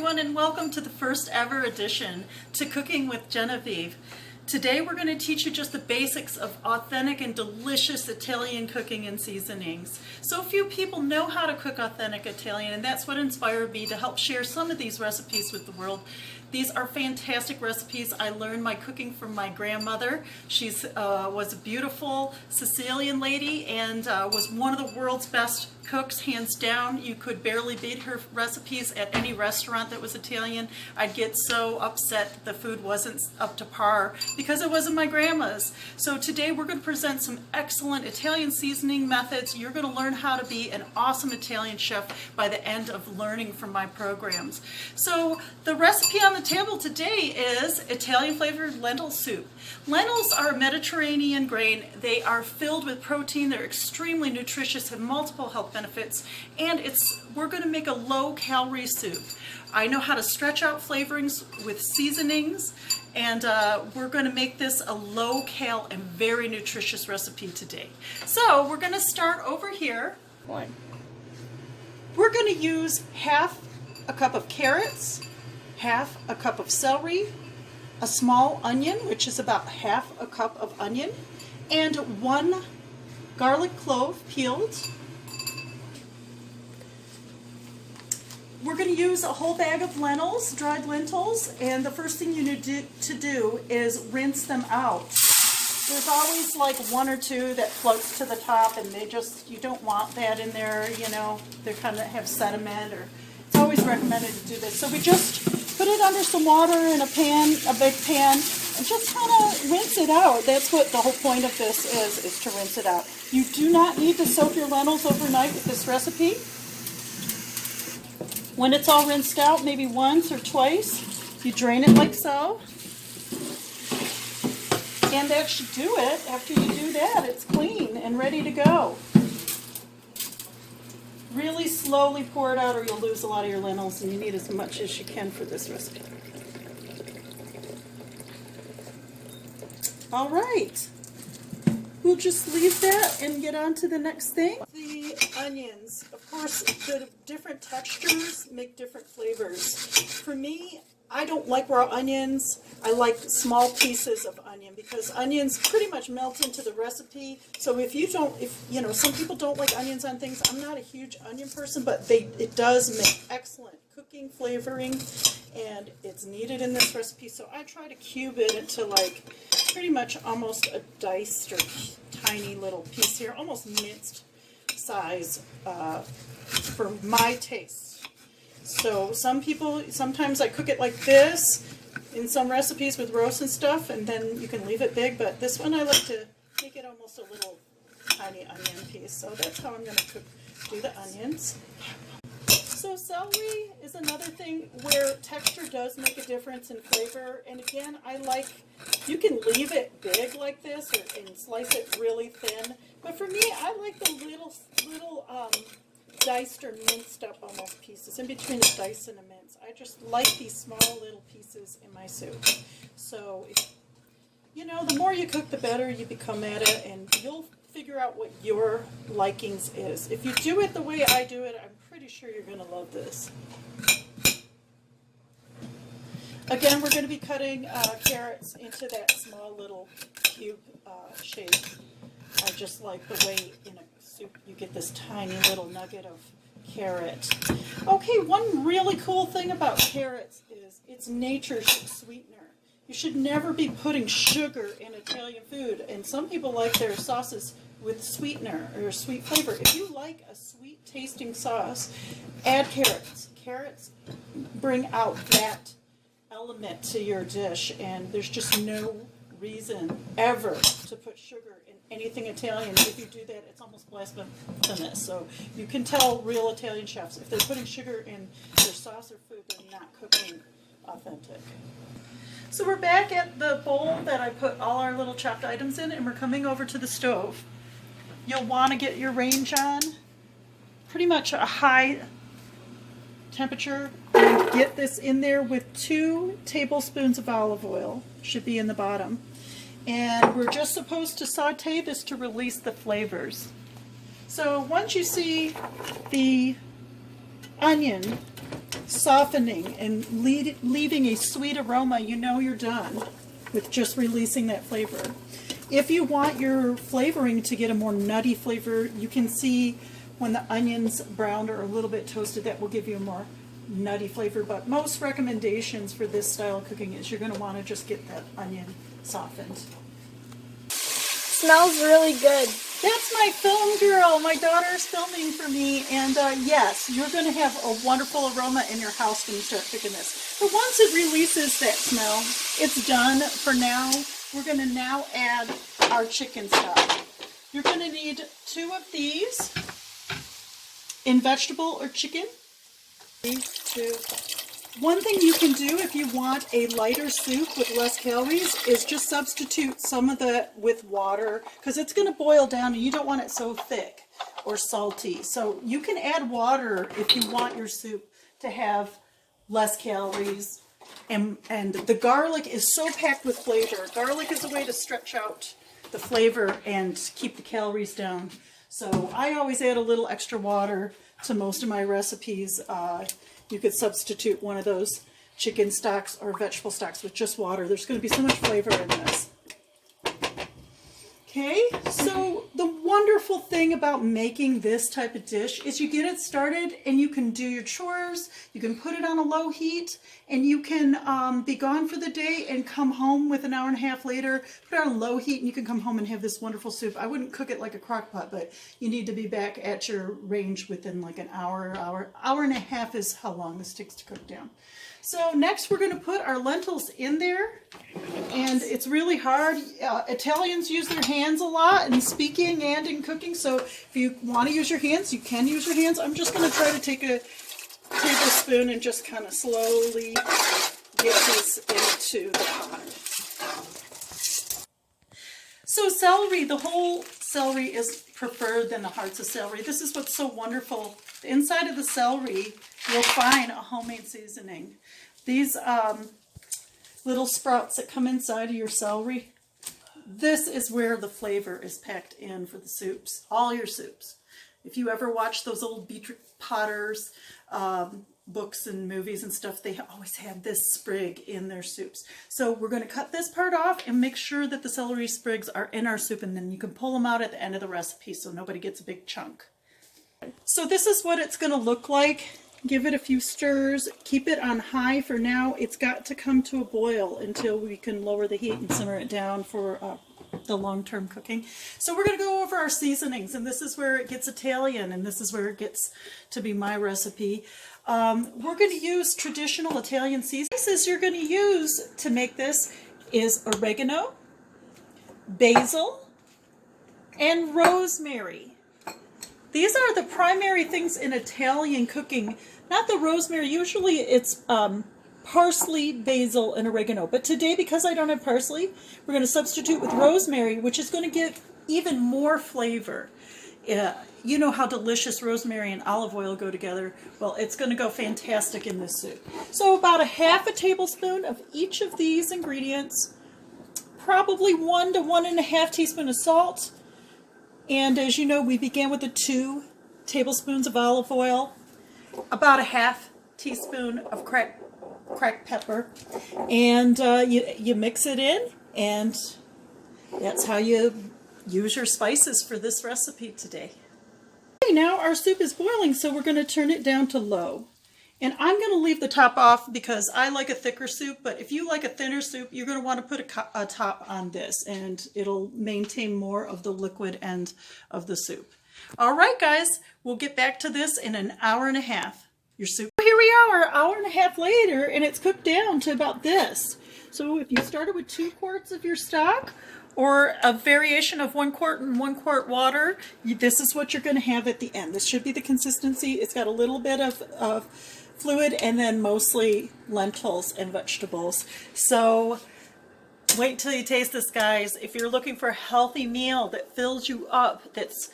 everyone, and welcome to the first ever edition to Cooking with Genevieve. Today we're going to teach you just the basics of authentic and delicious Italian cooking and seasonings. So few people know how to cook authentic Italian, and that's what inspired me to help share some of these recipes with the world. These are fantastic recipes. I learned my cooking from my grandmother. She was a beautiful Sicilian lady and was one of the world's best cooks, hands down. You could barely beat her recipes at any restaurant that was Italian. I'd get so upset that the food wasn't up to par because it wasn't my grandma's. So today we're going to present some excellent Italian seasoning methods. You're going to learn how to be an awesome Italian chef by the end of learning from my programs. So the recipe on the table today is Italian flavored lentil soup. Lentils are a Mediterranean grain. They are filled with protein. They're extremely nutritious, have multiple health benefits, and we're going to make a low-calorie soup. I know how to stretch out flavorings with seasonings, and we're going to make this a low-cal and very nutritious recipe today. So we're going to start over here. We're going to use half a cup of carrots, half a cup of celery, a small onion, which is about half a cup of onion, and one garlic clove peeled. We're going to use a whole bag of lentils, dried lentils, and the first thing you need to do is rinse them out. There's always like one or two that floats to the top, and you don't want that in there, you know, they kind of have sediment, or it's always recommended to do this. So we just put it under some water in a pan, a big pan, and just kind of rinse it out. That's what the whole point of this is to rinse it out. You do not need to soak your lentils overnight with this recipe. When it's all rinsed out, maybe once or twice, you drain it like so. And that should do it. After you do that, it's clean and ready to go. Really slowly pour it out or you'll lose a lot of your lentils, and you need as much as you can for this recipe. All right. We'll just leave that and get on to the next thing. The onions. Of course, the different textures make different flavors. For me, I don't like raw onions. I like small pieces of onion because onions pretty much melt into the recipe. So if you know, some people don't like onions on things. I'm not a huge onion person, but it does make excellent cooking flavoring, and it's needed in this recipe. So I try to cube it into like pretty much almost a diced or tiny little piece here, almost minced size for my taste. So sometimes I cook it like this in some recipes with roast and stuff, and then you can leave it big, but this one I like to make it almost a little tiny onion piece. So that's how I'm going to do the onions. So celery is another thing where texture does make a difference in flavor, and again, you can leave it big like this and slice it really thin, but for me, I like the little diced or minced up almost pieces, in between a dice and a mince. I just like these small little pieces in my soup. So, you know, the more you cook, the better you become at it, and you'll figure out what your likings is. If you do it the way I do it, I'm pretty sure you're going to love this. Again, we're going to be cutting carrots into that small little cube shape. I just like the way in a soup you get this tiny little nugget of carrot. Okay, one really cool thing about carrots is it's nature's sweetener. You should never be putting sugar in Italian food, and some people like their sauces with sweetener or sweet flavor. If you like a sweet tasting sauce, add carrots. Carrots bring out that element to your dish, and there's just no reason ever to put sugar in anything Italian. If you do that, it's almost blasphemous. So you can tell real Italian chefs, if they're putting sugar in their sauce or food, they're not cooking authentic. So we're back at the bowl that I put all our little chopped items in, and we're coming over to the stove. You'll want to get your range on, pretty much a high temperature, and get this in there with 2 tablespoons of olive oil, should be in the bottom. And we're just supposed to saute this to release the flavors. So once you see the onion softening and leaving a sweet aroma, you know you're done with just releasing that flavor. If you want your flavoring to get a more nutty flavor, you can see when the onions browned or a little bit toasted, that will give you a more nutty flavor. But most recommendations for this style of cooking is you're going to want to just get that onion softened. Smells really good. That's my film girl. My daughter's filming for me, and yes, you're going to have a wonderful aroma in your house when you start cooking this. But once it releases that smell, it's done for now. We're going to now add our chicken stock. You're going to need 2 of these in vegetable or chicken. 2. One thing you can do if you want a lighter soup with less calories is just substitute some of the with water, because it's going to boil down and you don't want it so thick or salty. So you can add water if you want your soup to have less calories. And the garlic is so packed with flavor. Garlic is a way to stretch out the flavor and keep the calories down. So I always add a little extra water to most of my recipes. You could substitute one of those chicken stocks or vegetable stocks with just water. There's going to be so much flavor in this. Okay, so the wonderful thing about making this type of dish is you get it started and you can do your chores, you can put it on a low heat, and you can be gone for the day and come home with an hour and a half later, put it on low heat, and you can come home and have this wonderful soup. I wouldn't cook it like a crock pot, but you need to be back at your range within like an hour and a half is how long this takes to cook down. So next we're going to put our lentils in there, and it's really hard. Italians use their hands a lot in speaking and in cooking, so if you want to use your hands, you can use your hands. I'm just going to try to take a tablespoon and just kind of slowly get this into the pot. So celery, the whole celery is preferred than the hearts of celery. This is what's so wonderful. The inside of the celery, you'll find a homemade seasoning. These little sprouts that come inside of your celery, this is where the flavor is packed in for the soups, all your soups. If you ever watch those old Beatrix Potter's books and movies and stuff, they always have this sprig in their soups. So we're going to cut this part off and make sure that the celery sprigs are in our soup, and then you can pull them out at the end of the recipe so nobody gets a big chunk. So this is what it's going to look like. Give it a few stirs. Keep it on high for now. It's got to come to a boil until we can lower the heat and simmer it down for the long-term cooking. So we're going to go over our seasonings, and this is where it gets Italian, and this is where it gets to be my recipe. We're going to use traditional Italian seasonings. You're going to use to make this is oregano, basil, and rosemary. These are the primary things in Italian cooking, not the rosemary. Usually it's parsley, basil, and oregano. But today, because I don't have parsley, we're going to substitute with rosemary, which is going to give even more flavor. You know how delicious rosemary and olive oil go together. Well, it's going to go fantastic in this soup. So about a half a tablespoon of each of these ingredients, probably 1 to 1.5 teaspoons of salt. And as you know, we began with the 2 tablespoons of olive oil, about a half teaspoon of cracked pepper, and you mix it in, and that's how you use your spices for this recipe today. Okay, now our soup is boiling, so we're going to turn it down to low. And I'm going to leave the top off because I like a thicker soup, but if you like a thinner soup, you're going to want to put a top on this, and it'll maintain more of the liquid end of the soup. All right, guys, we'll get back to this in an hour and a half. Your soup. Here we are, an hour and a half later, and it's cooked down to about this. So if you started with 2 quarts of your stock, or a variation of 1 quart and 1 quart water, this is what you're going to have at the end. This should be the consistency. It's got a little bit of fluid, and then mostly lentils and vegetables. So wait till you taste this, guys. If you're looking for a healthy meal that fills you up, that's,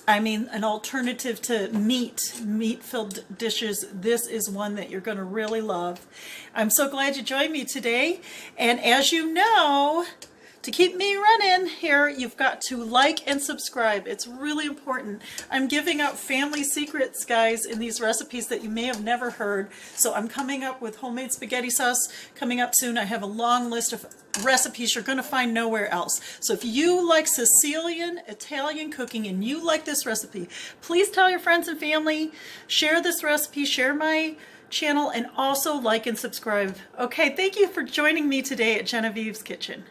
I mean, an alternative to meat-filled dishes, this is one that you're going to really love. I'm so glad you joined me today. And as you know, To keep me running here, you've got to like and subscribe. It's really important. I'm giving out family secrets, guys, in these recipes that you may have never heard. So I'm coming up with homemade spaghetti sauce coming up soon. I have a long list of recipes you're going to find nowhere else. So if you like Sicilian Italian cooking and you like this recipe, please tell your friends and family, share this recipe, share my channel, and also like and subscribe. Okay, thank you for joining me today at Genevieve's Kitchen.